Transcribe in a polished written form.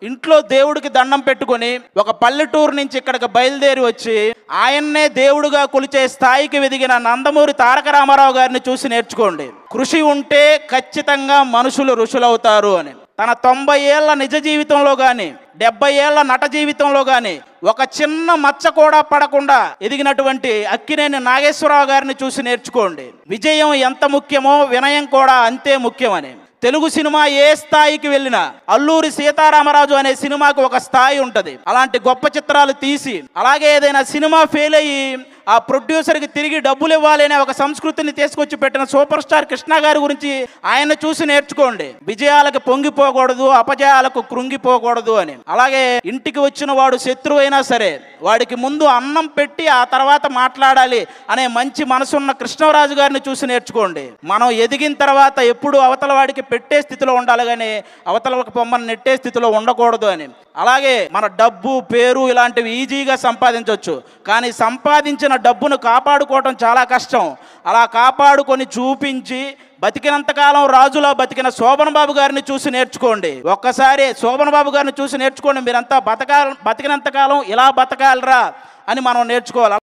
ఇంట్లో దేవుడికి దండం పెట్టుకొని ఒక పల్లెటూరు నుంచి ఇక్కడికి బయలుదేరి వచ్చి ఆయన్నే దేవుడిగా కొలిచే స్థాయికి ఎదిగిన నందమూరి తారక రామారావు గారిని చూసి నేర్చుకోండి. కృషి ఉంటే ఖచ్చితంగా మనుషులు ఋషులవుతారు అని. తన 90 ఏళ్ల నిజ జీవితంలో కానీ 70 ఏళ్ల నట జీవితంలో కానీ ఒక చిన్న మచ్చ కూడా పడకుండా ఎదిగినటువంటి అక్కినేని నాగేశ్వరరావు గారిని చూసి నేర్చుకోండి. విజయం ఎంత ముఖ్యమో వినయం కూడా అంతే ముఖ్యమని. తెలుగు సినిమా ఏ స్థాయికి వెళ్ళినా అల్లూరి సీతారామరాజు అనే సినిమాకి ఒక స్థాయి ఉంటుంది. అలాంటి గొప్ప చిత్రాలు తీసి అలాగే ఏదైనా సినిమా ఫెయిల్ అయ్యి ఆ ప్రొడ్యూసర్కి తిరిగి డబ్బులు ఇవ్వాలి అనే ఒక సంస్కృతిని తీసుకొచ్చి పెట్టిన సూపర్ స్టార్ కృష్ణ గారి గురించి ఆయన చూసి నేర్చుకోండి. విజయాలకు పొంగిపోకూడదు, అపజయాలకు కృంగిపోకూడదు అని. అలాగే ఇంటికి వచ్చిన వాడు శత్రువు అయినా సరే వాడికి ముందు అన్నం పెట్టి ఆ తర్వాత మాట్లాడాలి అనే మంచి మనసున్న కృష్ణరాజు గారిని చూసి నేర్చుకోండి. మనం ఎదిగిన తర్వాత ఎప్పుడు అవతల వాడికి పెట్టే స్థితిలో ఉండాలి కానీ అవతల పొమ్మని నెట్టే స్థితిలో ఉండకూడదు అని. అలాగే మన డబ్బు పేరు ఇలాంటివి ఈజీగా సంపాదించవచ్చు, కానీ సంపాదించిన డబ్బును కాపాడుకోవటం చాలా కష్టం. అలా కాపాడుకొని చూపించి బతికినంతకాలం రాజులా బతికిన శోభన్ బాబు గారిని చూసి నేర్చుకోండి. ఒక్కసారి శోభన్ బాబు గారిని చూసి నేర్చుకోండి. మీరంతా బతికినంతకాలం ఇలా బతకాలరా అని మనం నేర్చుకోవాలి.